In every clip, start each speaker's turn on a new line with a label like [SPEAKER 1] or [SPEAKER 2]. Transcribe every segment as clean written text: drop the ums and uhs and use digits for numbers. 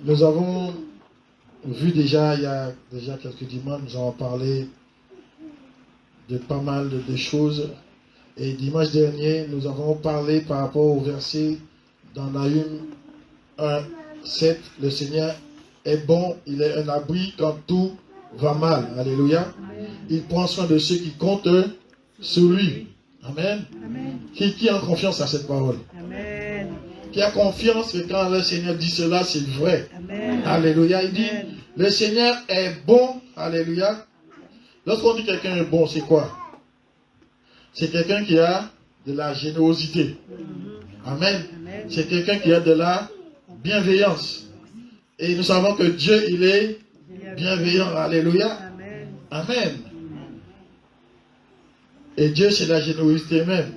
[SPEAKER 1] Nous avons vu déjà, il y a déjà quelques dimanches, nous avons parlé de pas mal de choses. Et dimanche dernier, nous avons parlé par rapport au verset dans Nahum 1, 7. Le Seigneur est bon, il est un abri quand tout va mal. Alléluia. Il prend soin de ceux qui comptent sur lui. Amen.
[SPEAKER 2] Amen.
[SPEAKER 1] Qui a confiance à cette parole?
[SPEAKER 2] Amen.
[SPEAKER 1] Qui a confiance que quand le Seigneur dit cela, c'est vrai.
[SPEAKER 2] Amen.
[SPEAKER 1] Alléluia. Il dit,
[SPEAKER 2] Amen.
[SPEAKER 1] le Seigneur est bon. Alléluia. Lorsqu'on dit quelqu'un est bon, c'est quoi? C'est quelqu'un qui a de la générosité. Amen.
[SPEAKER 2] Amen.
[SPEAKER 1] C'est quelqu'un qui a de la bienveillance. Et nous savons que Dieu, il est bienveillant. Alléluia.
[SPEAKER 2] Amen.
[SPEAKER 1] Amen. Et Dieu, c'est la générosité même.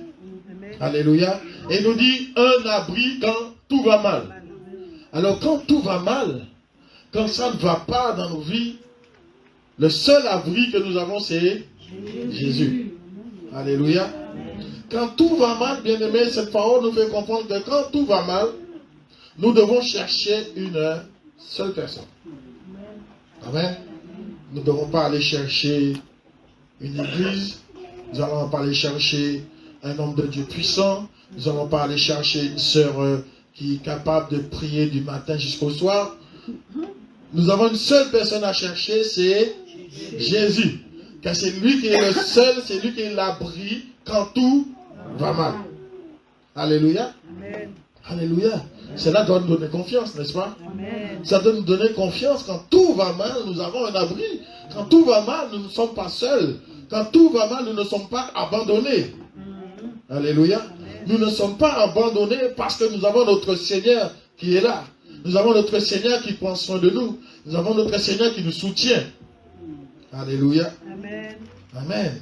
[SPEAKER 2] Amen.
[SPEAKER 1] Alléluia. Et il nous dit un abri quand tout va mal. Alors quand tout va mal, quand ça ne va pas dans nos vies, le seul abri que nous avons, c'est Jésus. Alléluia. Quand tout va mal, bien aimé, cette parole nous fait comprendre que quand tout va mal, nous devons chercher une seule personne. Amen. Nous ne devons pas aller chercher une église. Nous n'allons pas aller chercher un homme de Dieu puissant. Nous n'allons pas aller chercher une sœur qui est capable de prier du matin jusqu'au soir. Nous avons une seule personne à chercher, c'est Jésus. Car c'est lui qui est le seul, c'est lui qui est l'abri quand tout va mal. Alléluia.
[SPEAKER 2] Amen.
[SPEAKER 1] Alléluia. Cela doit nous donner confiance, n'est-ce pas?
[SPEAKER 2] Amen.
[SPEAKER 1] Ça doit nous donner confiance. Quand tout va mal, nous avons un abri. Quand tout va mal, nous ne sommes pas seuls. Quand tout va mal, nous ne sommes pas abandonnés. Alléluia. Nous ne sommes pas abandonnés parce que nous avons notre Seigneur qui est là. Nous avons notre Seigneur qui prend soin de nous. Nous avons notre Seigneur qui nous soutient. Alléluia.
[SPEAKER 2] Amen.
[SPEAKER 1] Amen.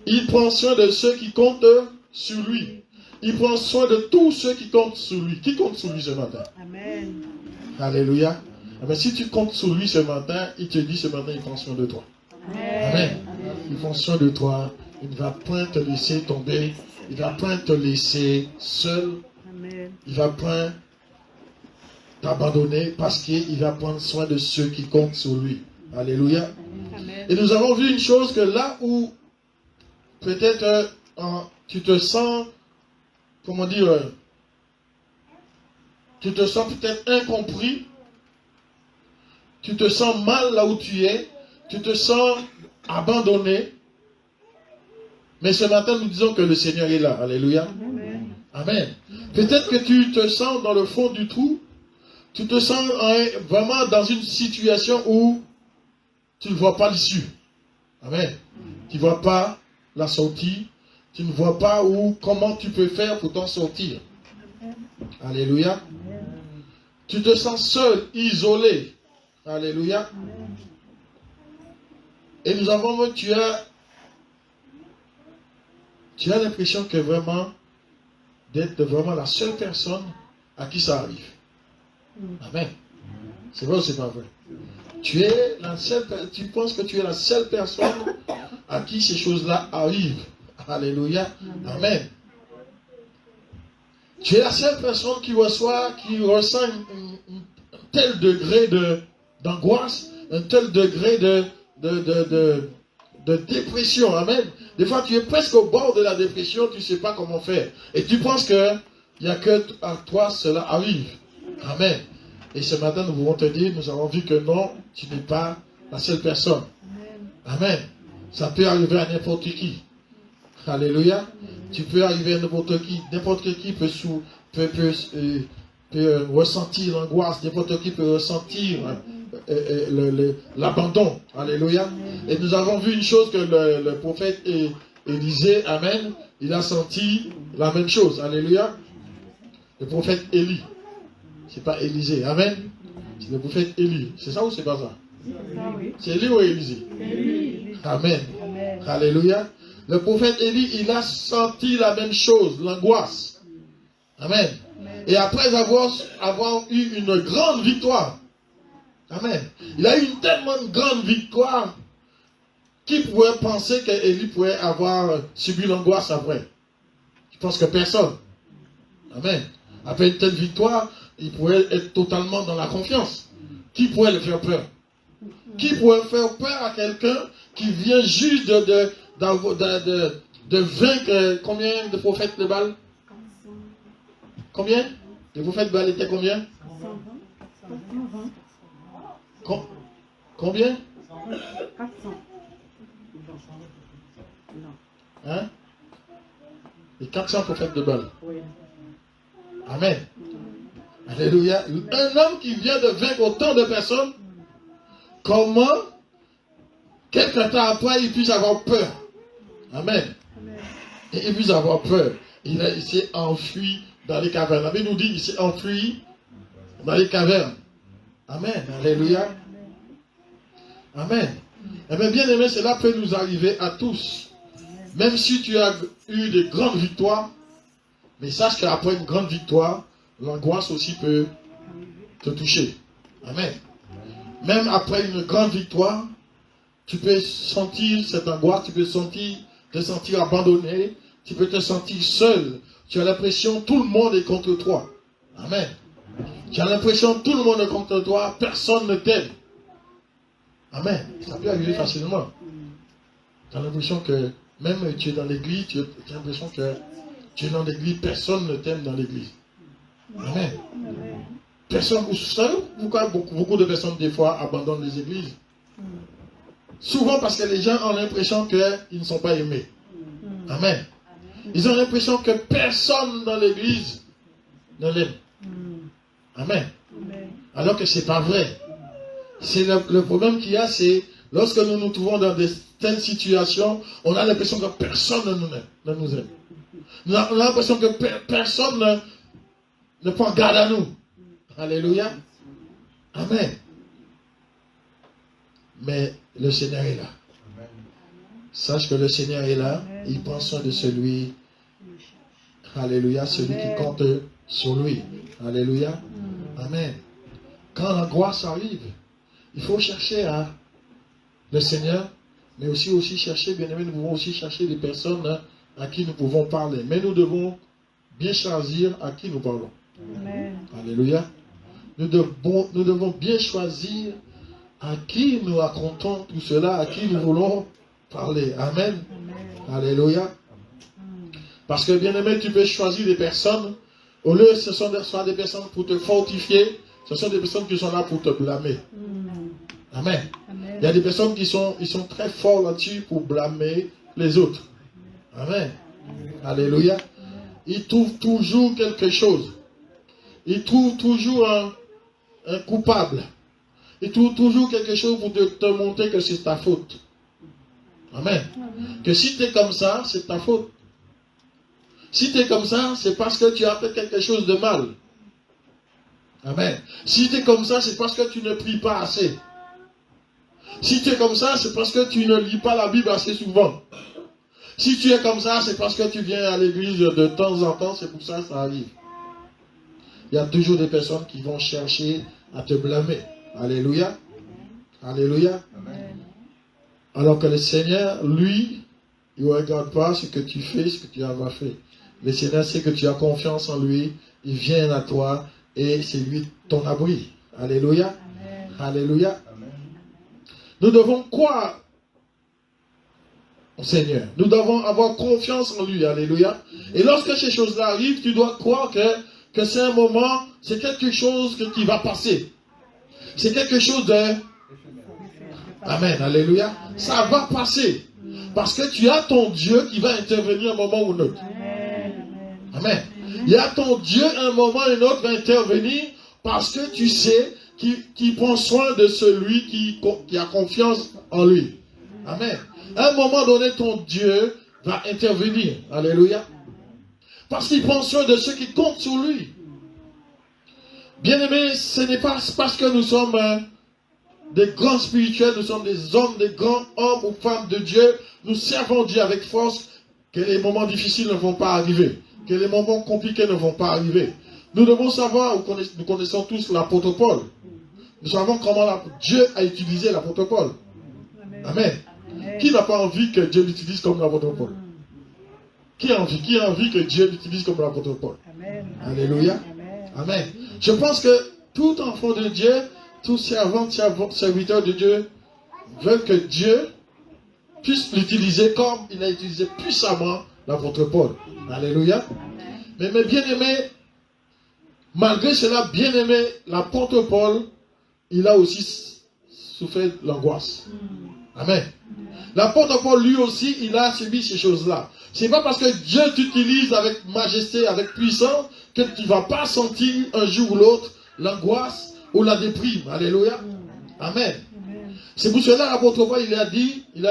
[SPEAKER 1] Il prend soin de ceux qui comptent sur lui. Il prend soin de tous ceux qui comptent sur lui. Qui compte sur lui ce matin?
[SPEAKER 2] Amen.
[SPEAKER 1] Alléluia. Mais si tu comptes sur lui ce matin, il te dit ce matin, il prend soin de toi. Amen. Il prend soin de toi. Il ne va point te laisser tomber. Il ne va point te laisser seul.
[SPEAKER 2] Amen.
[SPEAKER 1] Il ne va point t'abandonner parce qu'il va prendre soin de ceux qui comptent sur lui. Alléluia.
[SPEAKER 2] Amen.
[SPEAKER 1] Et nous avons vu une chose que là où peut-être tu te sens, comment dire, tu te sens peut-être incompris, tu te sens mal là où tu es, tu te sens abandonné. Mais ce matin, nous disons que le Seigneur est là. Alléluia.
[SPEAKER 2] Amen.
[SPEAKER 1] Amen. Peut-être que tu te sens dans le fond du trou, tu te sens vraiment dans une situation où tu ne vois pas l'issue. Amen. Tu ne vois pas la sortie, tu ne vois pas comment tu peux faire pour t'en sortir. Alléluia. Tu te sens seul, isolé. Alléluia. Et nous avons, tu as l'impression que vraiment, d'être vraiment la seule personne à qui ça arrive. Amen. C'est vrai ou c'est pas vrai? Tu es la seule, tu penses que tu es la seule personne à qui ces choses-là arrivent. Alléluia. Amen. Tu es la seule personne qui ressent un tel degré d'angoisse, un tel degré de dépression. Amen. Des fois, tu es presque au bord de la dépression, tu ne sais pas comment faire. Et tu penses qu'il n'y a que à toi cela arrive. Amen. Et ce matin, nous voulons te dire, nous avons vu que non, tu n'es pas la seule personne. Amen. Ça peut arriver à n'importe qui. Alléluia. Tu peux arriver à n'importe qui. N'importe qui peut ressentir l'angoisse. N'importe qui peut ressentir l'abandon. Alléluia. Et nous avons vu une chose que le prophète Élisée, amen, il a senti la même chose. Alléluia. Le prophète Élie. C'est pas Élisée. Amen. C'est le prophète Élie. C'est ça ou c'est pas ça? C'est Élie ou Élisée? Amen.
[SPEAKER 2] Amen.
[SPEAKER 1] Alléluia. Le prophète Élie, il a senti la même chose, l'angoisse. Amen. Et après avoir eu une grande victoire, amen, il a eu une tellement grande victoire qui pourrait penser qu'Élie pourrait avoir subi l'angoisse après? Je pense que personne. Amen. Après une telle victoire, il pourrait être totalement dans la confiance. Qui pourrait le faire peur? Qui pourrait faire peur à quelqu'un qui vient juste de vaincre combien de prophètes de Baal? Combien? Les prophètes de Baal étaient combien? Combien?
[SPEAKER 2] 400.
[SPEAKER 1] Hein? Les 400 prophètes de Baal.
[SPEAKER 2] Oui.
[SPEAKER 1] Amen. Alléluia. Un homme qui vient de vaincre autant de personnes, comment quelques temps après il puisse avoir peur? Amen. Et il puisse avoir peur. Il s'est enfui dans les cavernes. La Bible nous dit qu'il s'est enfui dans les cavernes. Amen. Alléluia. Amen. Eh bien, bien aimé, cela peut nous arriver à tous. Même si tu as eu de grandes victoires, mais sache qu'après une grande victoire, l'angoisse aussi peut te toucher. Amen. Même après une grande victoire, tu peux sentir cette angoisse, tu peux te sentir abandonné, tu peux te sentir seul. Tu as l'impression que tout le monde est contre toi. Amen. Tu as l'impression que tout le monde est contre toi, personne ne t'aime. Amen. Ça peut arriver facilement. Tu as l'impression que même tu es dans l'église, tu as l'impression que tu es dans l'église, personne ne t'aime dans l'église. Amen. Personne, vous savez pourquoi beaucoup de personnes des fois abandonnent les églises? Souvent parce que les gens ont l'impression qu'ils ne sont pas aimés. Amen. Ils ont l'impression que personne dans l'église ne l'aime. Amen. Alors que ce n'est pas vrai. C'est le problème qu'il y a, c'est lorsque nous nous trouvons dans de telles situations, on a l'impression que personne ne nous aime. On a l'impression que personne ne prend garde à nous. Alléluia. Amen. Mais le Seigneur est là. Sache que le Seigneur est là. Il prend soin de celui. Alléluia. Celui qui compte sur lui. Alléluia. Amen. Quand l'angoisse arrive, il faut chercher le Seigneur, mais aussi chercher, bien aimé, nous pouvons aussi chercher des personnes à qui nous pouvons parler. Mais nous devons bien choisir à qui nous parlons.
[SPEAKER 2] Amen.
[SPEAKER 1] Alléluia. Nous devons bien choisir à qui nous racontons tout cela, à qui nous voulons parler. Amen. Alléluia. Parce que, bien aimé, tu peux choisir des personnes, au lieu ce sont des personnes pour te fortifier, ce sont des personnes qui sont là pour te blâmer. Amen. Il y a des personnes qui sont très forts là-dessus pour blâmer les autres. Amen. Alléluia. Ils trouvent toujours quelque chose. Ils trouvent toujours un coupable. Ils trouvent toujours quelque chose pour te montrer que c'est ta faute. Amen. Que si tu es comme ça, c'est ta faute. Si tu es comme ça, c'est parce que tu as fait quelque chose de mal. Amen. Si tu es comme ça, c'est parce que tu ne pries pas assez. Si tu es comme ça, c'est parce que tu ne lis pas la Bible assez souvent. Si tu es comme ça, c'est parce que tu viens à l'église de temps en temps, c'est pour ça que ça arrive. Il y a toujours des personnes qui vont chercher à te blâmer. Alléluia. Alléluia.
[SPEAKER 2] Amen.
[SPEAKER 1] Alors que le Seigneur, lui, il ne regarde pas ce que tu fais, ce que tu as fait. Le Seigneur sait que tu as confiance en lui, il vient à toi et c'est lui ton abri. Alléluia.
[SPEAKER 2] Amen.
[SPEAKER 1] Alléluia. Nous devons croire au Seigneur. Nous devons avoir confiance en lui. Alléluia. Et lorsque ces choses-là arrivent, tu dois croire que c'est un moment, c'est quelque chose qui va passer. C'est quelque chose de... Amen. Alléluia. Ça va passer. Parce que tu as ton Dieu qui va intervenir un moment ou un autre. Amen. Il y a ton Dieu, un moment ou un autre, va intervenir parce que tu sais qu'il prend soin de celui qui a confiance en lui. Amen. À un moment donné, ton Dieu va intervenir. Alléluia. Parce qu'il prend soin de ceux qui comptent sur lui. Bien-aimés, ce n'est pas parce que nous sommes des grands spirituels, nous sommes des hommes, des grands hommes ou femmes de Dieu, nous servons Dieu avec force, que les moments difficiles ne vont pas arriver, que les moments compliqués ne vont pas arriver. Nous devons savoir, nous connaissons tous l'apôtre Paul. Nous savons comment Dieu a utilisé l'apôtre Paul. Amen. Qui n'a pas envie que Dieu l'utilise comme l'apôtre Paul? Qui a envie que Dieu l'utilise comme l'apôtre Paul? Alléluia. Amen. Je pense que tout enfant de Dieu, tout serviteur de Dieu, veut que Dieu puisse l'utiliser comme il a utilisé puissamment l'apôtre Paul. Alléluia. Mais mes bien-aimés, malgré cela, bien-aimé, l'apôtre Paul, il a aussi souffert l'angoisse. Amen. L'apôtre Paul, lui aussi, il a subi ces choses-là. C'est pas parce que Dieu t'utilise avec majesté, avec puissance, que tu ne vas pas sentir un jour ou l'autre l'angoisse ou la déprime. Alléluia. Amen. C'est pour cela l'apôtre Paul, il a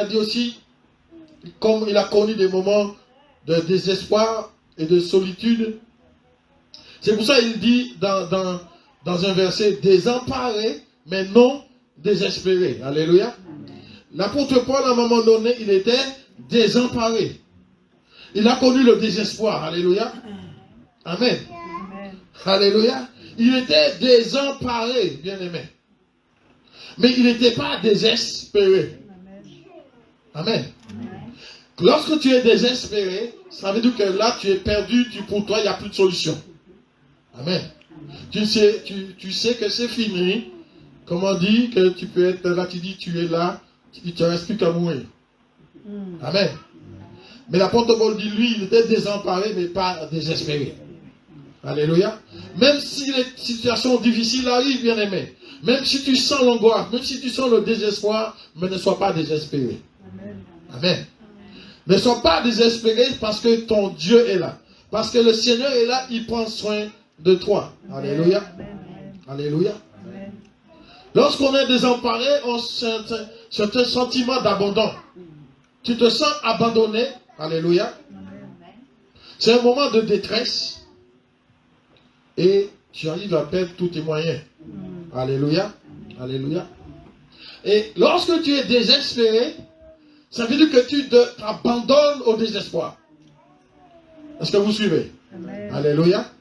[SPEAKER 1] dit aussi, comme il a connu des moments de désespoir et de solitude. C'est pour ça qu'il dit dans un verset, désemparé, mais non désespéré. Alléluia. L'apôtre Paul, à un moment donné, il était désemparé. Il a connu le désespoir. Alléluia. Amen. Alléluia. Il était désemparé, bien aimé. Mais il n'était pas désespéré. Amen. Lorsque tu es désespéré, ça veut dire que là, tu es perdu, pour toi, il n'y a plus de solution. Amen. Tu sais que c'est fini. Comme on dit, que tu peux être là, tu dis, tu es là, tu ne restes plus qu'à mourir. Amen. Mais l'apôtre Paul dit, lui, il était désemparé, mais pas désespéré. Alléluia. Même si les situations difficiles arrivent, bien aimé, même si tu sens l'angoisse, même si tu sens le désespoir, mais ne sois pas désespéré. Amen. Ne sois pas désespéré parce que ton Dieu est là. Parce que le Seigneur est là, il prend soin de toi. Alléluia. Alléluia. Lorsqu'on est désemparé, c'est un sentiment d'abandon. Tu te sens abandonné. Alléluia. C'est un moment de détresse. Et tu arrives à perdre tous tes moyens. Alléluia. Alléluia. Et lorsque tu es désespéré, ça veut dire que tu t'abandonnes au désespoir. Est-ce que vous suivez? Amen. Alléluia.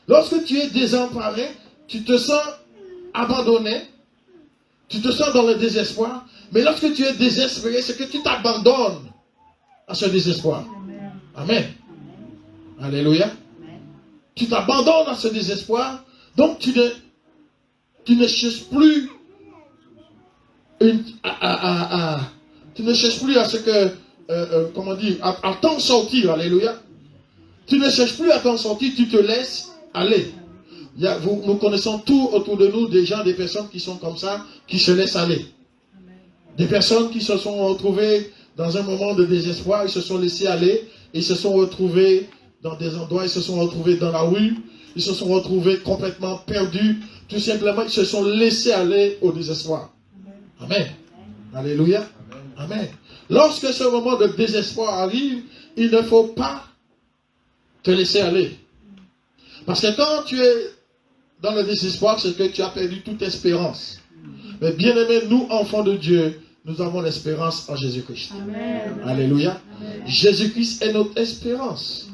[SPEAKER 1] Lorsque tu es désemparé, tu te sens abandonné, tu te sens dans le désespoir, mais lorsque tu es désespéré, c'est que tu t'abandonnes à ce désespoir. Amen. Alléluia. Tu t'abandonnes à ce désespoir, donc tu ne cherches plus tu ne cherches plus à ce que, comment dire, à t'en sortir. Alléluia. Tu ne cherches plus à t'en sortir, tu te laisses aller. Nous connaissons tout autour de nous des gens, des personnes qui sont comme ça, qui se laissent aller. Des personnes qui se sont retrouvées dans un moment de désespoir, ils se sont laissés aller, ils se sont retrouvés dans des endroits, ils se sont retrouvés dans la rue, ils se sont retrouvés complètement perdus, tout simplement ils se sont laissés aller au désespoir. Amen. Alléluia. Amen. Lorsque ce moment de désespoir arrive, il ne faut pas te laisser aller. Parce que quand tu es dans le désespoir, c'est que tu as perdu toute espérance. Mais bien aimés, nous, enfants de Dieu, nous avons l'espérance en Jésus-Christ. Alléluia. Jésus-Christ est notre espérance.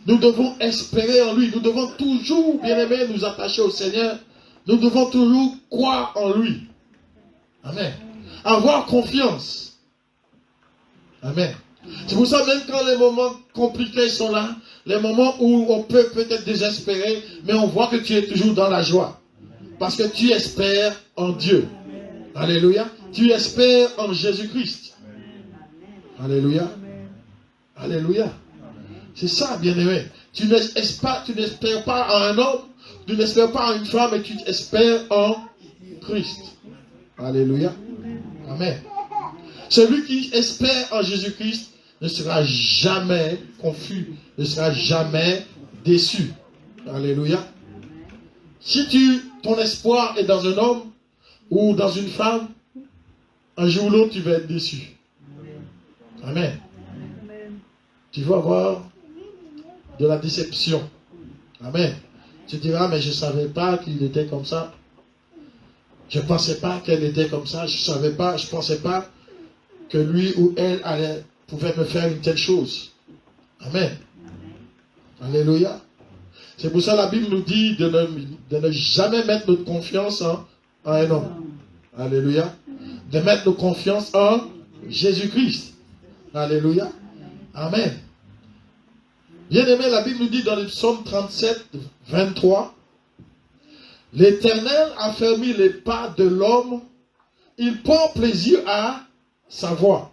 [SPEAKER 1] Nous devons espérer en lui. Nous devons toujours, bien aimés, nous attacher au Seigneur. Nous devons toujours croire en lui. Amen. Avoir confiance. Amen. C'est pour ça, même quand les moments compliqués sont là, les moments où on peut peut-être désespérer, mais on voit que tu es toujours dans la joie. Parce que tu espères en Dieu. Alléluia. Tu espères en Jésus-Christ. Alléluia. Alléluia. C'est ça, bien-aimé. Tu n'espères pas en un homme, tu n'espères pas en une femme, mais tu espères en Christ. Alléluia. Amen. Celui qui espère en Jésus-Christ ne sera jamais confus, ne sera jamais déçu. Alléluia. Si ton espoir est dans un homme ou dans une femme, un jour ou l'autre, tu vas être déçu. Amen. Tu vas avoir de la déception. Amen. Tu diras, mais je ne savais pas qu'il était comme ça. Je ne pensais pas qu'elle était comme ça. Je ne pensais pas que lui ou elle pouvait me faire une telle chose. Amen. Alléluia. C'est pour ça que la Bible nous dit de ne jamais mettre notre confiance en un homme. Alléluia. De mettre nos confiance en Jésus-Christ. Alléluia. Amen. Bien aimé, la Bible nous dit dans le psaume 37, 23, L'Éternel a fermé les pas de l'homme. Il prend plaisir à sa voix.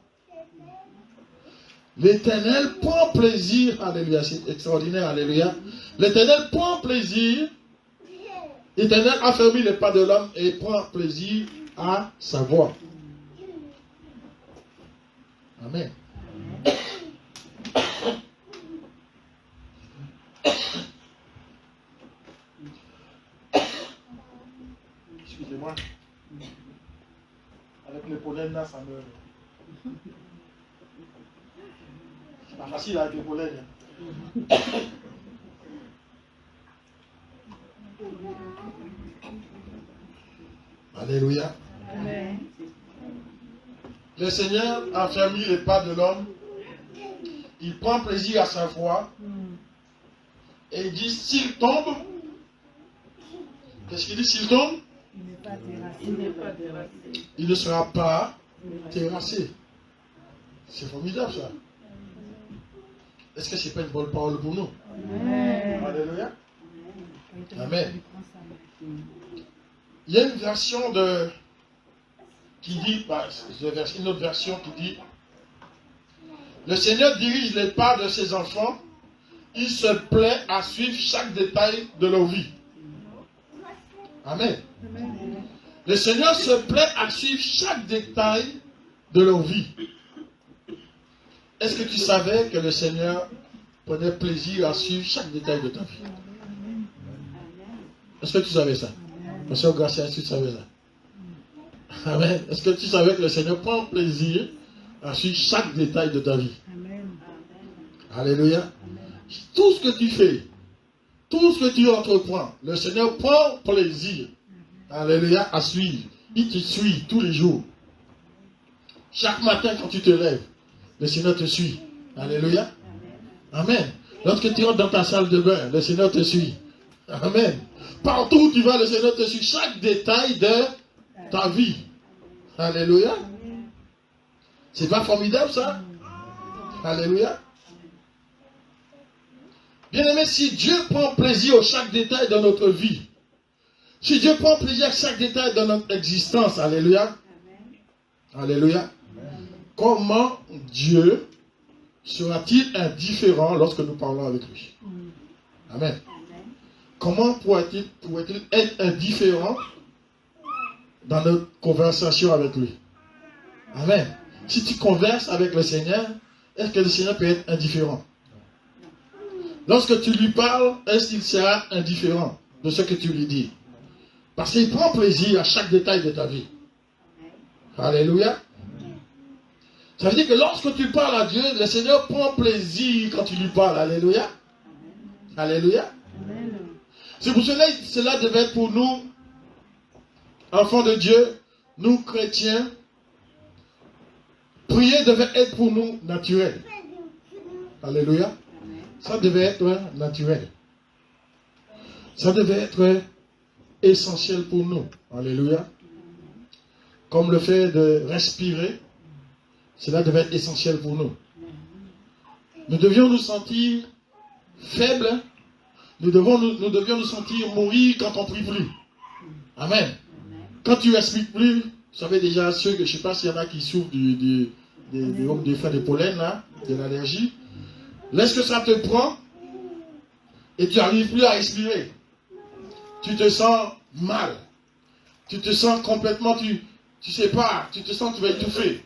[SPEAKER 1] L'Éternel prend plaisir, alléluia, c'est extraordinaire, alléluia. L'Éternel prend plaisir, l'Éternel a fermé les pas de l'homme et prend plaisir à sa voix. Amen. Excusez-moi. Avec le pollen là, ça me... C'est pas facile avec le pollen. Alléluia.
[SPEAKER 2] Amen.
[SPEAKER 1] Le Seigneur a fermé les pas de l'homme. Il prend plaisir à sa voix. Et il dit, s'il tombe, qu'est-ce qu'il dit, s'il tombe? Il ne sera pas terrassé. C'est formidable ça. Est-ce que ce n'est pas une bonne parole pour nous?
[SPEAKER 2] Amen.
[SPEAKER 1] Alléluia. Amen. Il y a une version qui dit, une autre version qui dit, le Seigneur dirige les pas de ses enfants, il se plaît à suivre chaque détail de leur vie. Amen. Le Seigneur se plaît à suivre chaque détail de leur vie. Est-ce que tu savais que le Seigneur prenait plaisir à suivre chaque détail de ta vie? Est-ce que tu savais ça? Monsieur Gracia, est-ce que tu savais ça? Amen. Est-ce que tu savais que le Seigneur prend plaisir à suivre chaque détail de ta vie? Alléluia. Tout ce que tu fais, tout ce que tu entreprends, le Seigneur prend plaisir, alléluia, à suivre. Il te suit tous les jours. Chaque matin quand tu te lèves, le Seigneur te suit. Alléluia. Amen. Lorsque tu rentres dans ta salle de bain, le Seigneur te suit. Amen. Partout où tu vas, le Seigneur te suit. Chaque détail de ta vie. Alléluia. C'est pas formidable ça? Alléluia. Bien-aimé, si Dieu prend plaisir à chaque détail de notre vie, si Dieu prend plaisir à chaque détail de notre existence, alléluia, alléluia, comment Dieu sera-t-il indifférent lorsque nous parlons avec lui? Amen. Comment pourrait-il être indifférent dans notre conversation avec lui? Amen. Si tu converses avec le Seigneur, est-ce que le Seigneur peut être indifférent? Lorsque tu lui parles, est-ce qu'il sera indifférent de ce que tu lui dis? Parce qu'il prend plaisir à chaque détail de ta vie. Alléluia. Ça veut dire que lorsque tu parles à Dieu, le Seigneur prend plaisir quand tu lui parles. Alléluia. Alléluia. C'est pour cela que cela devait être pour nous, enfants de Dieu, nous chrétiens, prier devait être pour nous naturel. Alléluia. Ça devait être naturel. Ça devait être essentiel pour nous. Alléluia. Comme le fait de respirer, cela devait être essentiel pour nous. Nous devions nous sentir faibles. Nous devions nous sentir mourir quand on ne prie plus. Amen. Quand tu ne respires plus, vous savez déjà, je ne sais pas s'il y en a qui souffrent des fins de pollen, là, de l'allergie. Laisse que ça te prend et tu n'arrives plus à respirer. Tu te sens mal. Tu te sens complètement, tu sais pas, tu te sens que tu vas étouffer.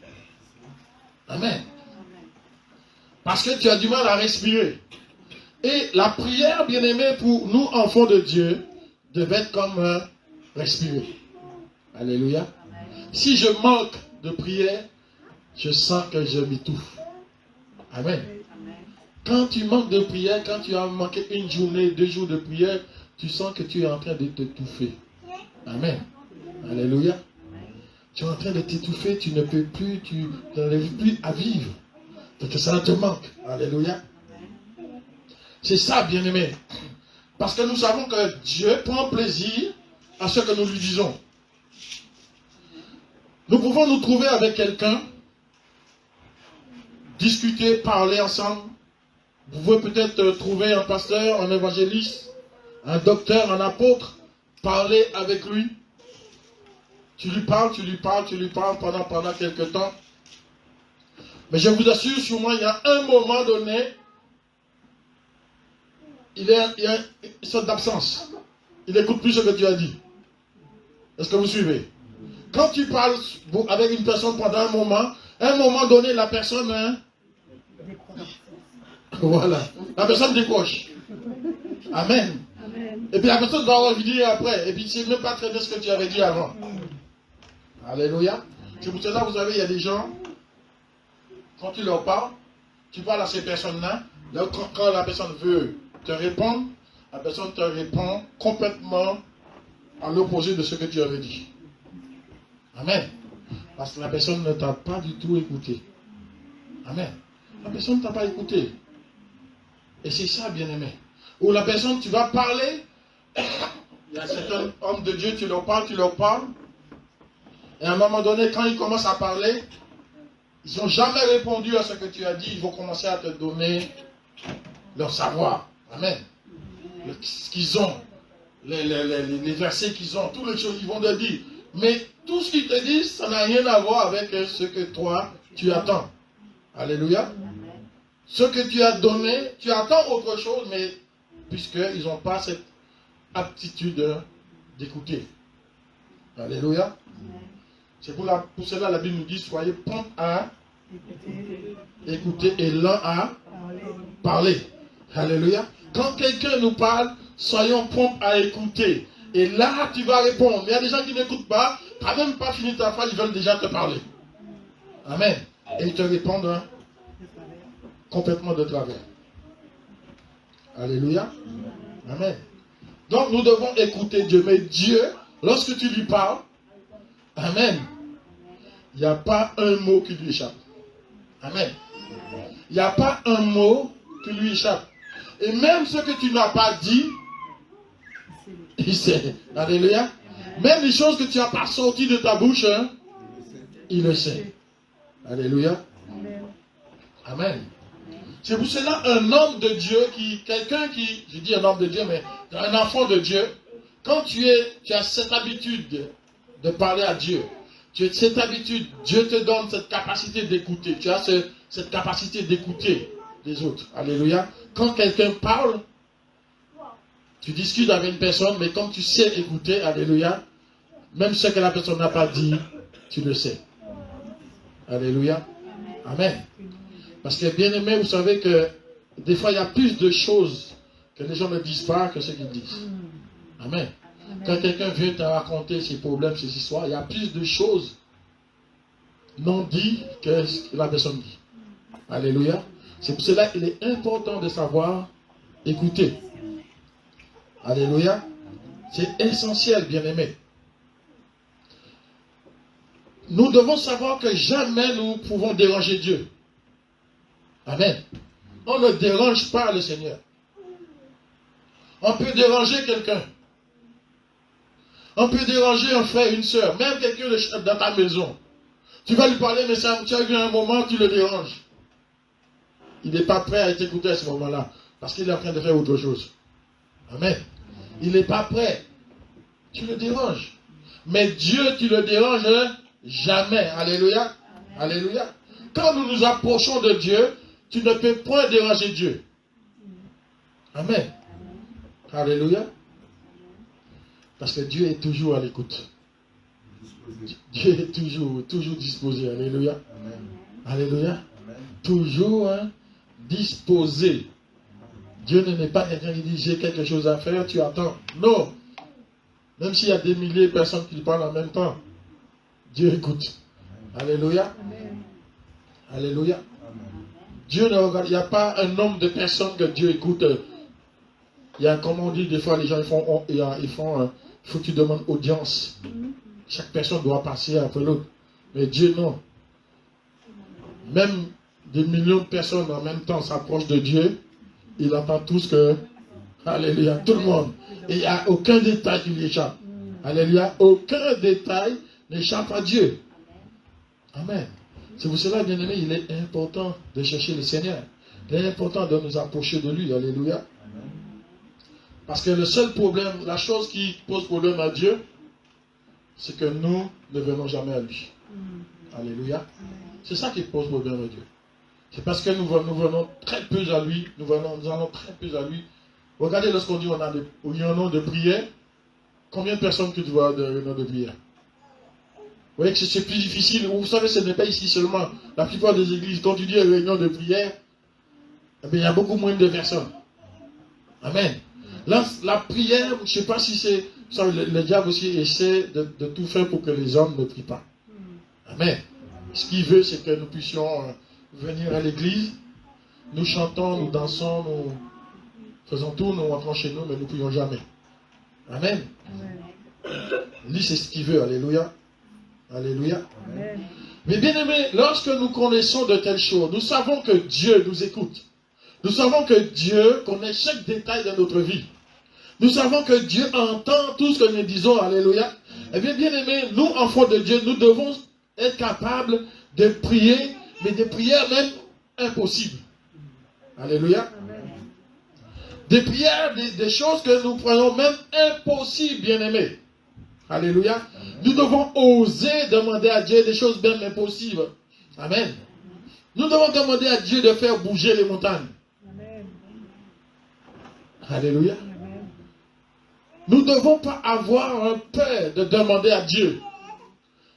[SPEAKER 1] Amen. Parce que tu as du mal à respirer. Et la prière, bien-aimée, pour nous, enfants de Dieu, devait être comme respirer. Alléluia. Si je manque de prière, je sens que je m'étouffe. Amen. Quand tu manques de prière, quand tu as manqué une journée, 2 jours de prière, tu sens que tu es en train de t'étouffer. Amen. Alléluia. Tu es en train de t'étouffer, tu ne peux plus, tu n'arrives plus à vivre. Parce que ça te manque. Alléluia. C'est ça, bien-aimé. Parce que nous savons que Dieu prend plaisir à ce que nous lui disons. Nous pouvons nous trouver avec quelqu'un, discuter, parler ensemble. Vous pouvez peut-être trouver un pasteur, un évangéliste, un docteur, un apôtre, parler avec lui. Tu lui parles pendant quelque temps. Mais je vous assure, sûrement, il y a un moment donné, il y a une sorte d'absence. Il n'écoute plus ce que tu as dit. Est-ce que vous suivez? Quand tu parles avec une personne pendant un moment donné, la personne... Hein, voilà. La personne décroche. Amen.
[SPEAKER 2] Amen.
[SPEAKER 1] Et puis la personne va revenir après. Et puis tu ne sais même pas très bien ce que tu avais dit avant. Alléluia. C'est pour cela, vous savez, il y a des gens, quand tu leur parles, tu parles à ces personnes-là, quand la personne veut te répondre, la personne te répond complètement à l'opposé de ce que tu avais dit. Amen. Parce que la personne ne t'a pas du tout écouté. Amen. La personne ne t'a pas écouté. Et c'est ça, bien-aimé. Ou la personne, tu vas parler, il y a certains hommes de Dieu, tu leur parles, et à un moment donné, quand ils commencent à parler, ils n'ont jamais répondu à ce que tu as dit, ils vont commencer à te donner leur savoir. Amen. Ce qu'ils ont, les versets qu'ils ont, toutes les choses qu'ils vont te dire. Mais tout ce qu'ils te disent, ça n'a rien à voir avec ce que toi, tu attends. Alléluia. Ce que tu as donné, tu attends autre chose, mais puisqu'ils n'ont pas cette aptitude d'écouter. Alléluia. C'est pour cela la Bible nous dit, soyez prompts à écouter et lents à parler. Alléluia. Quand quelqu'un nous parle, soyons prompts à écouter. Et là, tu vas répondre. Il y a des gens qui n'écoutent pas, tu n'as même pas fini ta phrase, ils veulent déjà te parler. Amen. Et ils te répondent hein, complètement de travers. Alléluia. Amen. Donc nous devons écouter Dieu. Mais Dieu, lorsque tu lui parles, amen, il n'y a pas un mot qui lui échappe. Amen. Il n'y a pas un mot qui lui échappe. Et même ce que tu n'as pas dit, il sait. Alléluia. Même les choses que tu n'as pas sorties de ta bouche, hein, il le sait. Alléluia. Amen. C'est pour cela un homme de Dieu, je dis un homme de Dieu, mais un enfant de Dieu, quand tu as cette habitude de parler à Dieu, tu as cette habitude, Dieu te donne cette capacité d'écouter, tu as cette capacité d'écouter les autres. Alléluia. Quand quelqu'un parle, tu discutes avec une personne, mais quand tu sais écouter, alléluia, même ce que la personne n'a pas dit, tu le sais. Alléluia. Amen. Parce que bien aimé, vous savez que des fois il y a plus de choses que les gens ne disent pas que ce qu'ils disent. Amen. Quand quelqu'un vient te raconter ses problèmes, ses histoires, il y a plus de choses non dites que ce que la personne dit. Alléluia. C'est pour cela qu'il est important de savoir écouter. Alléluia. C'est essentiel, bien aimé. Nous devons savoir que jamais nous pouvons déranger Dieu. Amen. On ne dérange pas le Seigneur. On peut déranger quelqu'un. On peut déranger un frère, une soeur, même quelqu'un dans ta maison. Tu vas lui parler, mais ça, tu as vu un moment, tu le déranges. Il n'est pas prêt à t'écouter à ce moment-là, parce qu'il est en train de faire autre chose. Amen. Il n'est pas prêt. Tu le déranges. Mais Dieu, tu le déranges jamais. Alléluia. Alléluia. Quand nous nous approchons de Dieu, tu ne peux point déranger Dieu. Amen. Alléluia. Parce que Dieu est toujours à l'écoute. Dieu est toujours disposé. Alléluia.
[SPEAKER 3] Amen.
[SPEAKER 1] Alléluia.
[SPEAKER 3] Amen.
[SPEAKER 1] Toujours disposé. Dieu n'est pas quelqu'un qui dit j'ai quelque chose à faire, tu attends. Non. Même s'il y a des milliers de personnes qui parlent en même temps, Dieu écoute. Alléluia. Alléluia.
[SPEAKER 3] Amen.
[SPEAKER 1] Dieu ne regarde, il n'y a pas un nombre de personnes que Dieu écoute. Il y a, comme on dit, des fois les gens ils font il faut que tu demandes audience. Chaque personne doit passer après l'autre. Mais Dieu, non. Même des millions de personnes en même temps s'approchent de Dieu, il entend tous que, alléluia, tout le monde. Et il n'y a aucun détail qui lui échappe. Alléluia, aucun détail n'échappe à Dieu. Amen. C'est pour cela, bien aimé, il est important de chercher le Seigneur. Il est important de nous approcher de lui. Alléluia. Parce que le seul problème, la chose qui pose problème à Dieu, c'est que nous ne venons jamais à lui. Alléluia. C'est ça qui pose problème à Dieu. C'est parce que nous venons très peu à lui, nous allons très peu à lui. Regardez lorsqu'on dit on a des réunions de prière, combien de personnes que tu vois de réunions de prière? Vous voyez que c'est plus difficile. Vous savez, ce n'est pas ici seulement. La plupart des églises, quand tu dis réunion de prière, eh bien, il y a beaucoup moins de personnes. Amen. La prière, je ne sais pas si c'est... Le diable aussi essaie de tout faire pour que les hommes ne prient pas. Amen. Ce qu'il veut, c'est que nous puissions venir à l'église, nous chantons, nous dansons, nous faisons tout, nous rentrons chez nous, mais nous ne prions jamais. Amen. Lui, c'est ce qu'il veut. Alléluia. Alléluia.
[SPEAKER 2] Amen.
[SPEAKER 1] Mais bien aimé, lorsque nous connaissons de telles choses, nous savons que Dieu nous écoute. Nous savons que Dieu connaît chaque détail de notre vie. Nous savons que Dieu entend tout ce que nous disons. Alléluia. Eh bien, bien aimé, nous, enfants de Dieu, nous devons être capables de prier, mais des prières même impossibles. Alléluia. Des prières, des choses que nous croyons même impossibles, bien aimés. Alléluia. Nous devons oser demander à Dieu des choses même impossibles. Amen. Nous devons demander à Dieu de faire bouger les montagnes.
[SPEAKER 2] Amen.
[SPEAKER 1] Alléluia.
[SPEAKER 2] Amen.
[SPEAKER 1] Nous ne devons pas avoir un peur de demander à Dieu.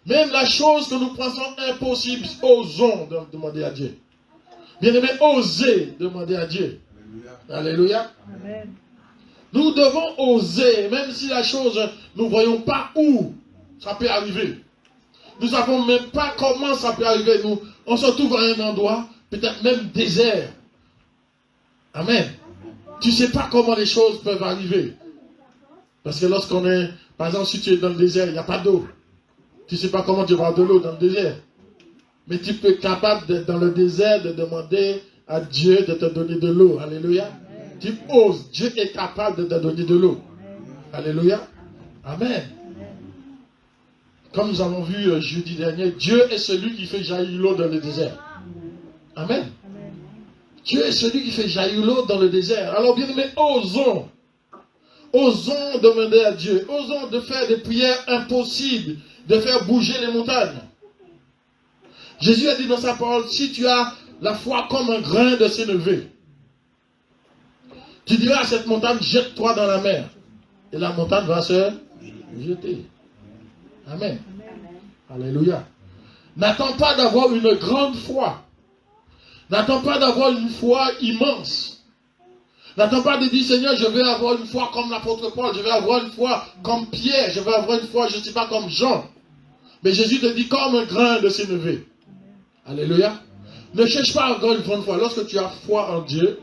[SPEAKER 1] Même la chose que nous pensons impossible, osons demander à Dieu. Bien aimé, osez demander à Dieu. Alléluia.
[SPEAKER 2] Amen.
[SPEAKER 1] Nous devons oser, même si la chose, nous ne voyons pas où ça peut arriver. Nous ne savons même pas comment ça peut arriver. On se trouve à un endroit, peut-être même désert. Amen. Tu ne sais pas comment les choses peuvent arriver. Parce que lorsqu'on est, par exemple, si tu es dans le désert, il n'y a pas d'eau. Tu ne sais pas comment tu vas avoir de l'eau dans le désert. Mais tu peux être capable, dans le désert, de demander à Dieu de te donner de l'eau. Alléluia. Tu oses. Dieu est capable de te donner de l'eau. Alléluia. Amen. Comme nous avons vu jeudi dernier, Dieu est celui qui fait jaillir l'eau dans le désert. Amen. Dieu est celui qui fait jaillir l'eau dans le désert. Alors bien aimés, osons. Osons demander à Dieu. Osons de faire des prières impossibles. De faire bouger les montagnes. Jésus a dit dans sa parole, si tu as la foi comme un grain de sénévé, tu diras à cette montagne, jette-toi dans la mer. Et la montagne va se jeter. Amen. Alléluia. N'attends pas d'avoir une grande foi. N'attends pas d'avoir une foi immense. N'attends pas de dire, Seigneur, je vais avoir une foi comme l'apôtre Paul, je vais avoir une foi comme Pierre, je vais avoir une foi, je ne sais pas, comme Jean. Mais Jésus te dit comme un grain de sénévé. Alléluia. Ne cherche pas encore une grande foi. Lorsque tu as foi en Dieu,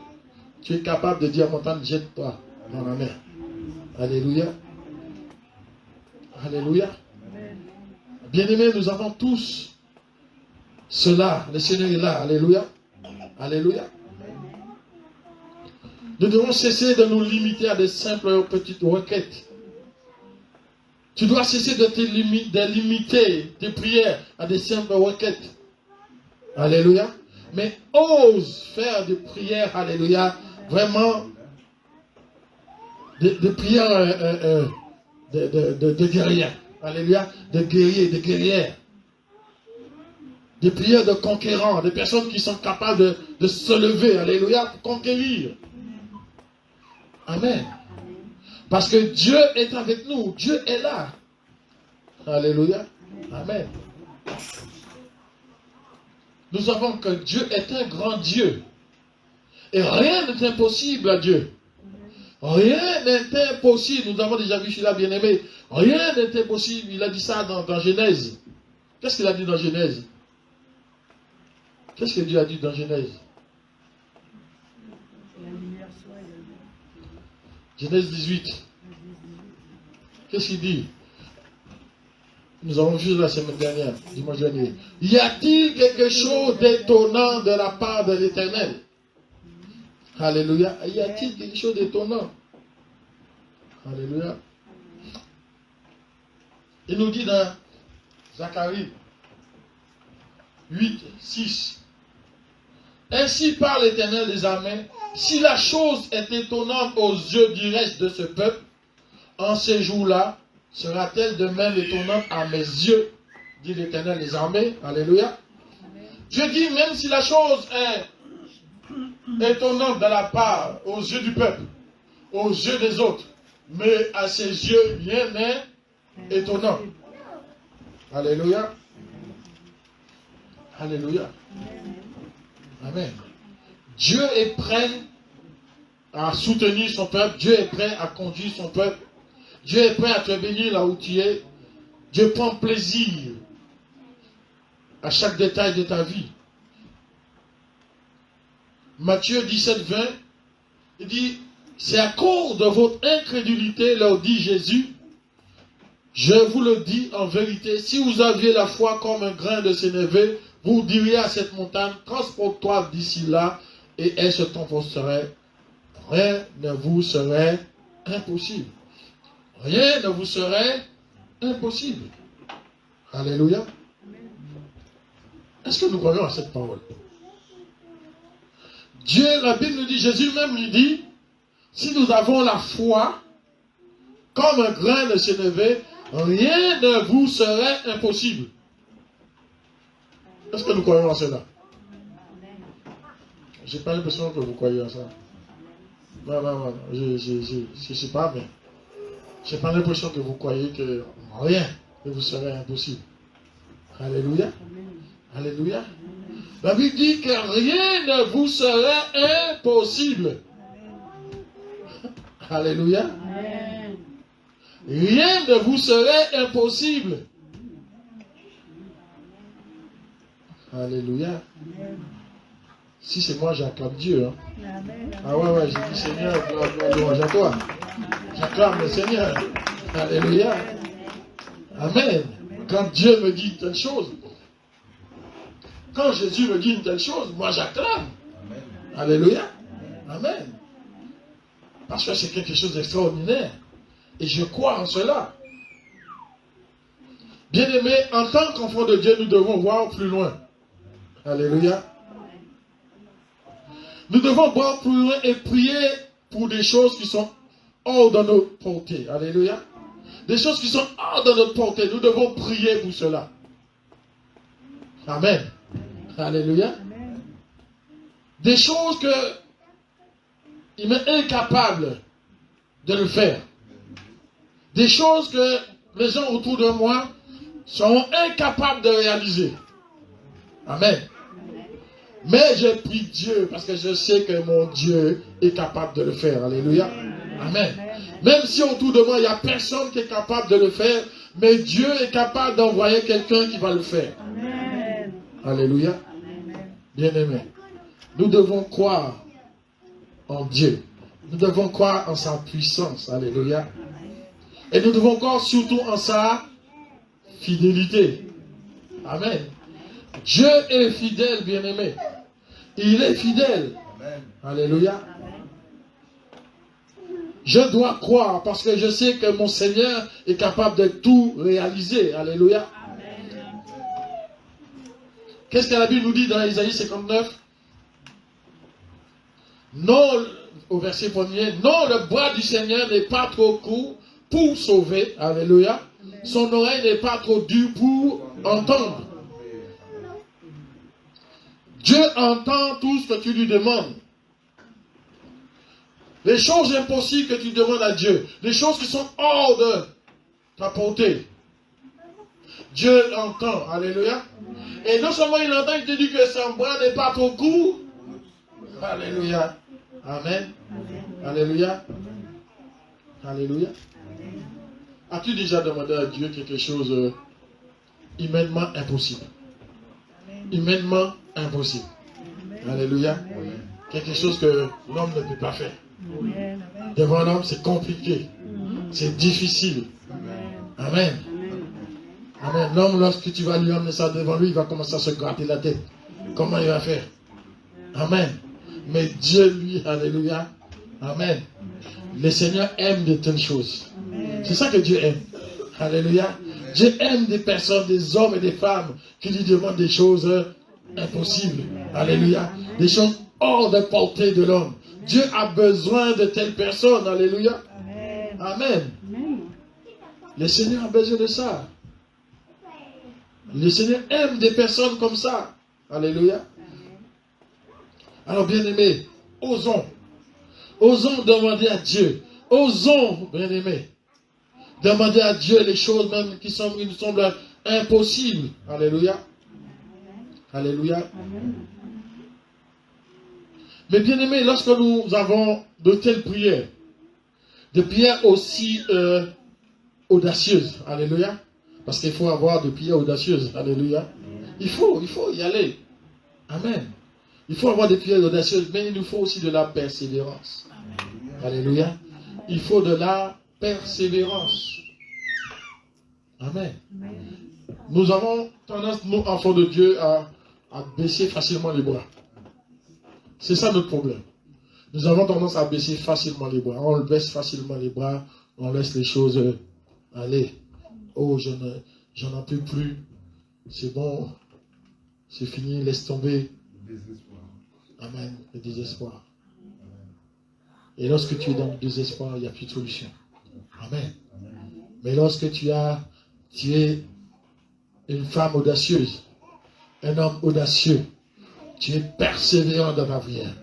[SPEAKER 1] tu es capable de dire à montagne, jette-toi dans la mer. Alléluia. Alléluia. Bien-aimés, nous avons tous cela. Le Seigneur est là. Alléluia. Alléluia. Nous devons cesser de nous limiter à des simples petites requêtes. Tu dois cesser de limiter tes prières à des simples requêtes. Alléluia. Mais ose faire des prières, alléluia, vraiment, des prières de guerrières. Alléluia. De guerriers, de guerrières. Des prières de conquérants, des personnes qui sont capables de se lever, alléluia, pour conquérir. Amen. Parce que Dieu est avec nous. Dieu est là. Alléluia. Amen. Nous savons que Dieu est un grand Dieu. Et rien n'est impossible à Dieu. Rien n'est impossible. Nous avons déjà vu celui-là, bien-aimé. Rien n'est impossible. Il a dit ça dans Genèse. Qu'est-ce qu'il a dit dans Genèse? Qu'est-ce que Dieu a dit dans Genèse? Genèse 18. Qu'est-ce qu'il dit? Nous avons vu la semaine dernière, dimanche dernier. Y a-t-il quelque chose d'étonnant de la part de l'Éternel? Alléluia. Y a-t-il quelque chose d'étonnant? Alléluia. Il nous dit dans Zacharie 8, 6. Ainsi parle l'Éternel des armées, Si la chose est étonnante aux yeux du reste de ce peuple, en ces jours-là, sera-t-elle de même étonnante à mes yeux, dit l'Éternel des armées. Alléluia. Je dis, même si la chose est étonnante de la part aux yeux du peuple, aux yeux des autres, mais à ses yeux, rien n'est étonnant. Alléluia. Alléluia. Amen. Dieu est prêt à soutenir son peuple. Dieu est prêt à conduire son peuple. Dieu est prêt à te bénir là où tu es. Dieu prend plaisir à chaque détail de ta vie. Matthieu 17, 20, il dit, c'est à cause de votre incrédulité, leur dit Jésus, je vous le dis en vérité, si vous aviez la foi comme un grain de sénévé, vous diriez à cette montagne, transporte-toi d'ici là, et elle se transporterait. Rien ne vous serait impossible. Rien ne vous serait impossible. Alléluia. Est-ce que nous croyons à cette parole? Dieu, la Bible nous dit, Jésus même lui dit, si nous avons la foi, comme un grain de sénévé, rien ne vous serait impossible. Est-ce que nous croyons à cela? Je n'ai pas l'impression que vous croyez à ça. Non, je ne sais pas, mais je n'ai pas l'impression que vous croyez que rien ne vous serait impossible. Alléluia. Alléluia. La Bible dit que rien ne vous serait impossible. Alléluia. Rien ne vous serait impossible. Alléluia. Si c'est moi, j'acclame Dieu. Hein. Ah ouais, j'ai dit Seigneur, gloire à toi. J'acclame le Seigneur. Alléluia. Amen. Quand Dieu me dit telle chose, quand Jésus me dit une telle chose, moi j'acclame. Alléluia. Amen. Parce que c'est quelque chose d'extraordinaire. Et je crois en cela. Bien-aimés, en tant qu'enfants de Dieu, nous devons voir plus loin. Alléluia. Nous devons voir plus loin et prier pour des choses qui sont hors de notre portée. Alléluia. Des choses qui sont hors de notre portée. Nous devons prier pour cela. Amen. Alléluia. Des choses que il m'est incapable de le faire. Des choses que les gens autour de moi sont incapables de réaliser. Amen. Mais je prie Dieu parce que je sais que mon Dieu est capable de le faire. Alléluia. Amen. Même si autour de moi, il n'y a personne qui est capable de le faire, mais Dieu est capable d'envoyer quelqu'un qui va le faire. Amen. Alléluia. Bien-aimés, nous devons croire en Dieu. Nous devons croire en sa puissance. Alléluia. Et nous devons croire surtout en sa fidélité. Amen. Dieu est fidèle, bien-aimé. Il est fidèle. Amen. Alléluia. Je dois croire parce que je sais que mon Seigneur est capable de tout réaliser. Alléluia. Amen. Qu'est-ce que la Bible nous dit dans Isaïe 59? Non, au verset 1er, non, le bras du Seigneur n'est pas trop court pour sauver. Alléluia. Son oreille n'est pas trop dure pour entendre. Dieu entend tout ce que tu lui demandes. Les choses impossibles que tu demandes à Dieu, les choses qui sont hors de ta portée, Dieu entend. Alléluia. Et non seulement il entend, il te dit que son bras n'est pas trop court. Alléluia. Amen. Alléluia. Alléluia. As-tu déjà demandé à Dieu quelque chose humainement impossible? Humainement impossible. Alléluia. Quelque chose que l'homme ne peut pas faire. Devant l'homme, c'est compliqué. C'est difficile. Amen. Amen. L'homme, lorsque tu vas lui emmener ça devant lui, il va commencer à se gratter la tête. Comment il va faire? Amen. Mais Dieu, lui, alléluia. Amen. Le Seigneur aime de telles choses. C'est ça que Dieu aime. Alléluia. Dieu aime des personnes, des hommes et des femmes qui lui demandent des choses impossibles. Alléluia. Des choses hors de portée de l'homme. Dieu a besoin de telles personnes. Alléluia.
[SPEAKER 2] Amen.
[SPEAKER 1] Amen.
[SPEAKER 2] Amen.
[SPEAKER 1] Le Seigneur a besoin de ça. Le Seigneur aime des personnes comme ça. Alléluia. Alors, bien-aimés, osons. Osons demander à Dieu. Osons, bien-aimés, demander à Dieu les choses même qui nous semblent impossibles. Alléluia. Alléluia.
[SPEAKER 2] Amen.
[SPEAKER 1] Mais bien-aimés, lorsque nous avons de telles prières, des prières aussi audacieuses. Alléluia. Parce qu'il faut avoir des prières audacieuses. Alléluia. Il faut y aller. Amen. Il faut avoir des prières audacieuses, mais il nous faut aussi de la persévérance. Alléluia. Il faut de la persévérance. Amen. Nous avons tendance, nous, enfants de Dieu, à baisser facilement les bras. C'est ça notre problème. Nous avons tendance à baisser facilement les bras. On baisse facilement les bras, on laisse les choses aller. Oh, j'en en peux plus. C'est bon. C'est fini, laisse tomber. Amen. Le désespoir. Et lorsque tu es dans le désespoir, il n'y a plus de solution. Amen. Mais lorsque tu es une femme audacieuse, un homme audacieux, tu es persévérant dans ta prière.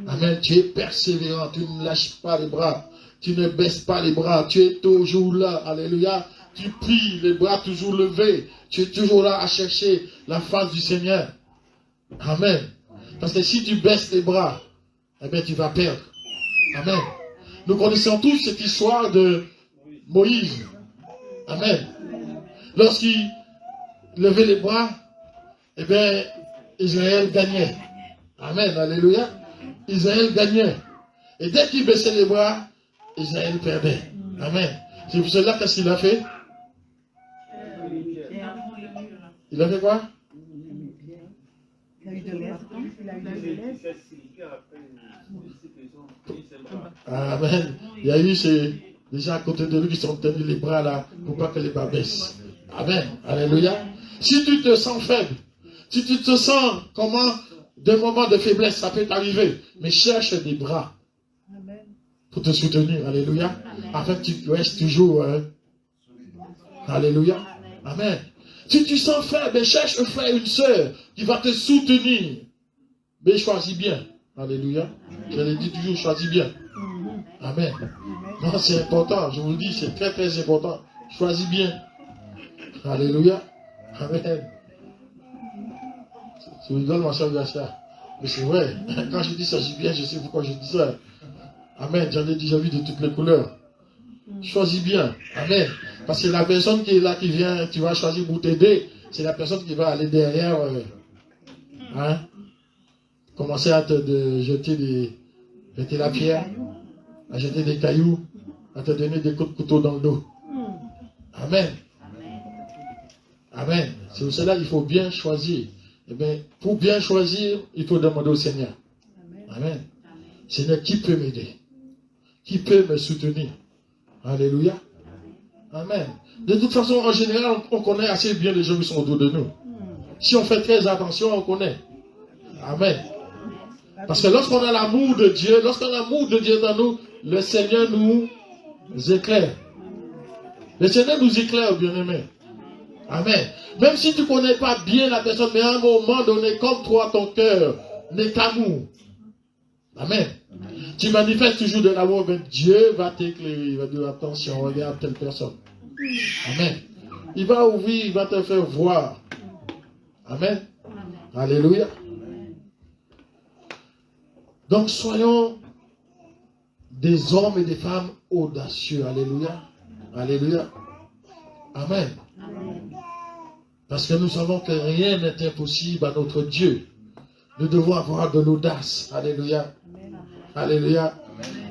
[SPEAKER 1] Amen. Tu es persévérant. Tu ne lâches pas les bras. Tu ne baisses pas les bras. Tu es toujours là. Alléluia. Tu pries, les bras toujours levés. Tu es toujours là à chercher la face du Seigneur. Amen. Parce que si tu baisses les bras, eh bien tu vas perdre. Amen. Nous connaissons tous cette histoire de Moïse. Amen. Lorsqu'il levait les bras, eh bien Israël gagnait. Amen. Alléluia. Israël gagnait. Et dès qu'il baissait les bras, Israël perdait. Amen. C'est pour cela qu'est-ce qu'il a fait? Il a fait quoi? Amen. Il y a eu des gens à côté de lui qui sont tenus les bras là pour pas que les bras baissent. Amen. Alléluia. Si tu te sens faible, si tu te sens comment des moments de faiblesse, ça peut t'arriver, mais cherche des bras pour te soutenir. Alléluia. Afin que tu restes toujours. Alléluia. Amen. Si tu sens faible, cherche un frère, une soeur qui va te soutenir. Mais choisis bien. Alléluia. Je le dis toujours, choisis bien. Amen. Non, c'est important. Je vous le dis, c'est très très important. Choisis bien. Alléluia. Amen. Je vous donne ma soeur Gassia. Mais c'est vrai. Quand je dis ça, je dis bien, je sais pourquoi je dis ça. Amen. J'en ai déjà vu de toutes les couleurs. Choisis bien. Amen. Parce que la personne qui est là, qui vient, tu vas choisir pour t'aider, c'est la personne qui va aller derrière. Commencer à jeter la pierre, à jeter des cailloux, à te donner des coups de couteau dans le dos. Amen. Amen. C'est pour cela qu'il faut bien choisir. Eh bien, pour bien choisir, il faut demander au Seigneur. Amen. Seigneur, qui peut m'aider? Qui peut me soutenir? Alléluia. Amen. De toute façon, en général, on connaît assez bien les gens qui sont autour de nous. Si on fait très attention, on connaît. Amen. Parce que lorsqu'on a l'amour de Dieu, lorsqu'on a l'amour de Dieu dans nous, le Seigneur nous éclaire. Le Seigneur nous éclaire, bien-aimés. Amen. Même si tu ne connais pas bien la personne, mais à un moment donné, comme toi, ton cœur n'est qu'amour. Amen. Tu manifestes toujours de l'amour, mais Dieu va t'éclairer. Il va dire, attention, regarde telle personne. Amen. Il va ouvrir, il va te faire voir. Amen. Alléluia. Donc, soyons des hommes et des femmes audacieux. Alléluia. Alléluia. Amen. Parce que nous savons que rien n'est impossible à notre Dieu. Nous devons avoir de l'audace. Alléluia. Alléluia.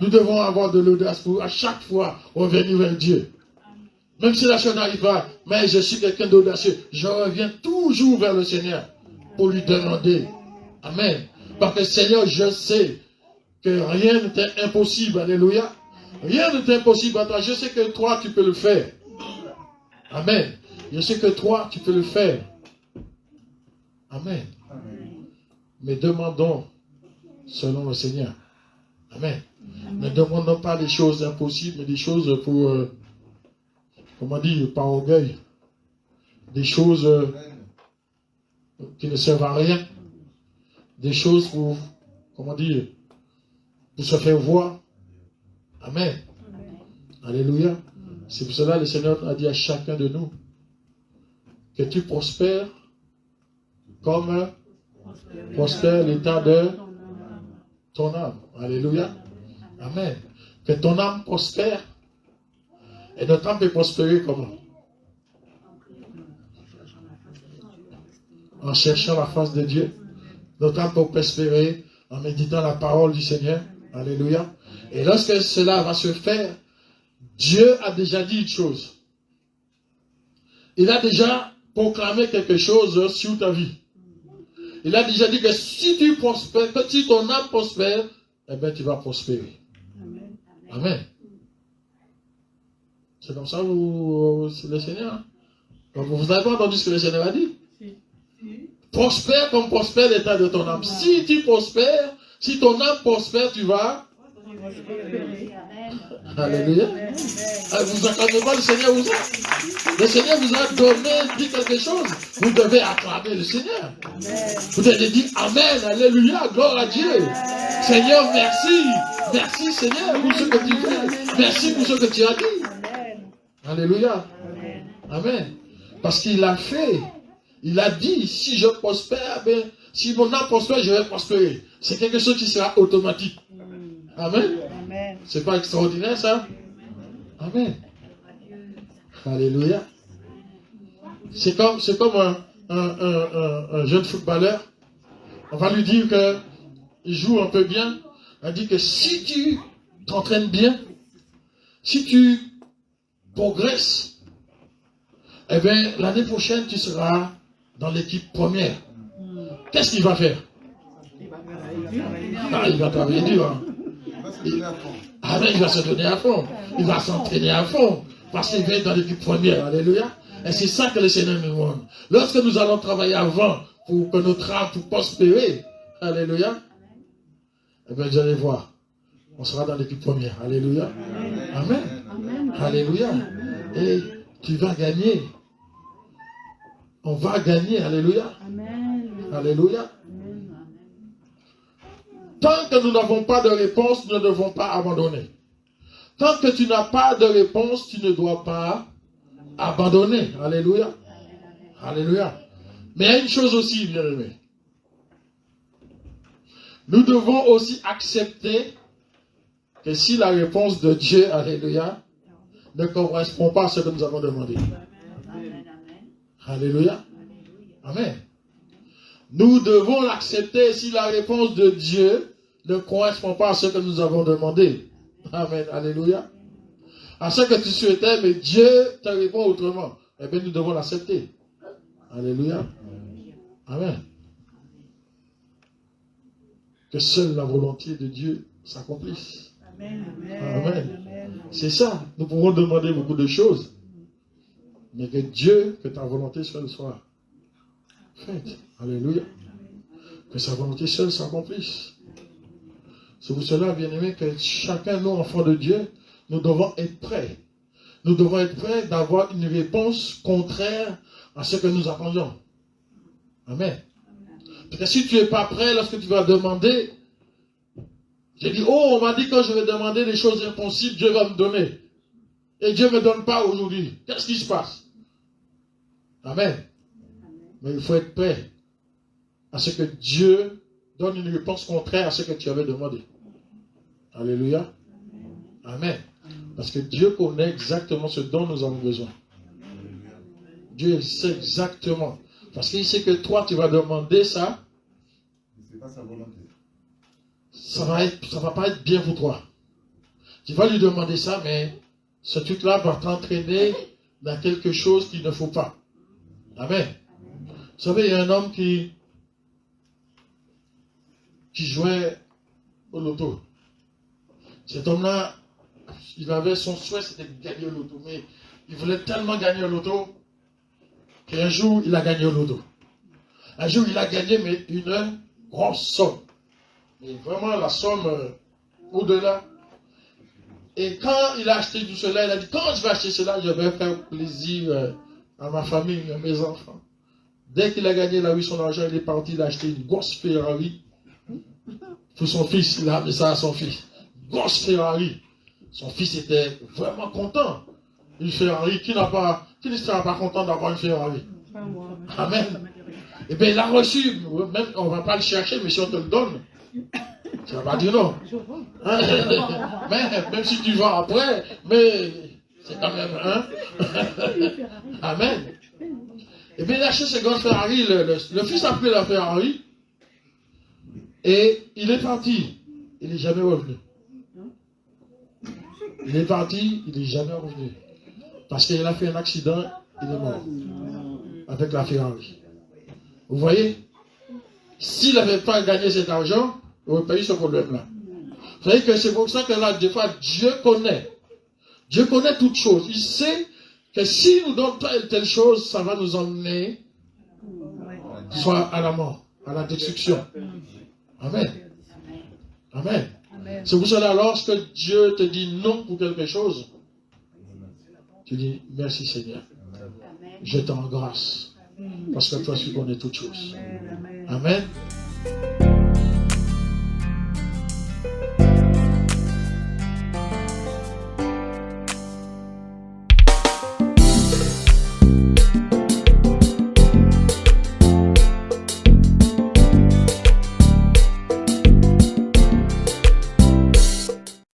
[SPEAKER 1] Nous devons avoir de l'audace pour à chaque fois revenir vers Dieu. Même si la chose n'arrive pas, mais je suis quelqu'un d'audacieux, je reviens toujours vers le Seigneur pour lui demander. Amen. Parce que Seigneur, je sais que rien n'est impossible. Alléluia. Rien n'est impossible à toi. Je sais que toi, tu peux le faire. Amen. Je sais que toi, tu peux le faire. Amen. Mais demandons selon le Seigneur. Amen. Ne demandons pas des choses impossibles, mais des choses pour, comment dire, par orgueil. Des choses qui ne servent à rien. Des choses pour, comment dire, pour se faire voir. Amen. Alléluia. C'est pour cela que le Seigneur a dit à chacun de nous que tu prospères comme prospère l'état de ton âme. Alléluia. Amen. Que ton âme prospère. Et notre âme peut prospérer comment? En cherchant la face de Dieu. Notre âme peut prospérer en méditant la parole du Seigneur. Alléluia. Et lorsque cela va se faire, Dieu a déjà dit une chose. Il a déjà proclamé quelque chose sur ta vie. Il a déjà dit que si tu prospères, que si ton âme prospère, eh bien tu vas prospérer. Amen. Amen. C'est comme ça c'est le Seigneur. Vous n'avez pas entendu ce que le Seigneur a dit? Prospère comme prospère l'état de ton âme. Si tu prospères, si ton âme prospère, tu vas prospérer. Alléluia. Vous n'acclamez pas le Seigneur vous a. Le Seigneur vous a donné, dit quelque chose. Vous devez acclamer le Seigneur. Vous devez dire Amen, Alléluia, gloire à Dieu. Seigneur, merci. Merci Seigneur pour ce que tu fais. Merci pour ce que tu as dit. Alléluia. Amen. Parce qu'il a fait. Il a dit, si je prospère, ben, si mon âme prospère, je vais prospérer. C'est quelque chose qui sera automatique. Amen. C'est pas extraordinaire ça? Amen. Alléluia. C'est comme un jeune footballeur. On va lui dire qu'il joue un peu bien. On dit que si tu t'entraînes bien, si tu progresses, eh bien, l'année prochaine, tu seras dans l'équipe première. Qu'est-ce qu'il va faire? Il va travailler dur. Hein. Il va se donner à fond. Il va s'entraîner à fond. Parce qu'il va être dans l'équipe première. Alléluia. Et c'est ça que le Seigneur nous demande. Lorsque nous allons travailler avant pour que notre âme puisse prospérer, alléluia, eh bien, vous allez voir, on sera dans l'équipe première. Alléluia. Amen. Amen. Alléluia. Et tu vas gagner. On va gagner. Alléluia. Amen. Alléluia. Tant que nous n'avons pas de réponse, nous ne devons pas abandonner. Tant que tu n'as pas de réponse, tu ne dois pas abandonner. Alléluia. Alléluia. Mais il y a une chose aussi, bien aimé. Nous devons aussi accepter que si la réponse de Dieu, alléluia, ne correspond pas à ce que nous avons demandé. Alléluia. Amen. Nous devons l'accepter si la réponse de Dieu ne correspond pas à ce que nous avons demandé. Amen. Alléluia. À ce que tu souhaitais, mais Dieu te répond autrement. Eh bien, nous devons l'accepter. Alléluia. Amen. Que seule la volonté de Dieu s'accomplisse. Amen. Amen. C'est ça. Nous pouvons demander beaucoup de choses. Mais que Dieu, que ta volonté seule soit faite. Alléluia. Que sa volonté seule s'accomplisse. C'est pour cela, bien aimé, que chacun, nous, enfants de Dieu, nous devons être prêts. Nous devons être prêts d'avoir une réponse contraire à ce que nous attendons. Amen. Parce que si tu n'es pas prêt, lorsque tu vas demander, j'ai dit, oh, on m'a dit que je vais demander des choses impossibles, Dieu va me donner. Et Dieu ne me donne pas aujourd'hui. Qu'est-ce qui se passe? Amen. Mais il faut être prêt à ce que Dieu donne une réponse contraire à ce que tu avais demandé. Alléluia. Amen. Parce que Dieu connaît exactement ce dont nous avons besoin. Dieu sait exactement. Parce qu'il sait que toi, tu vas demander ça. C'est pas sa volonté. Ça va pas être bien pour toi. Tu vas lui demander ça, mais ce truc-là va t'entraîner dans quelque chose qu'il ne faut pas. Amen. Vous savez, il y a un homme qui jouait au loto. Cet homme-là, il avait son souhait, c'était de gagner au loto. Mais il voulait tellement gagner au loto qu'un jour, il a gagné au loto. Un jour, il a gagné, mais une grosse somme. Mais vraiment, la somme au-delà. Et quand il a acheté tout cela, il a dit, quand je vais acheter cela, je vais faire plaisir à ma famille, à mes enfants. Dès qu'il a gagné son argent, il est parti, il a acheté une grosse Ferrari. Pour son fils, il a amené ça à son fils. Grosse Ferrari. Son fils était vraiment content. Une Ferrari, qui ne sera pas content d'avoir une Ferrari? Amen. Et bien, il a reçu, même, on ne va pas le chercher, mais si on te le donne, tu ne vas pas dire non. Hein? Mais, même si tu vas après, mais c'est quand même, hein? Amen. Et bien, il a acheté ce grand Ferrari, le fils a pris la Ferrari, et il est parti. Il n'est jamais revenu. Il est parti, il n'est jamais revenu. Parce qu'il a fait un accident, il est mort. Avec la Ferrari. Vous voyez? S'il n'avait pas gagné cet argent, il n'aurait pas eu ce problème-là. Vous savez que c'est pour ça que là, des fois, Dieu connaît. Dieu connaît toutes choses. Il sait que s'il nous donne telle chose, ça va nous emmener soit à la mort, à la destruction. Amen. Amen. C'est pour cela, lorsque Dieu te dit non pour quelque chose, tu dis merci Seigneur. Je t'en grâce. Parce que toi, tu connais toutes choses. Amen.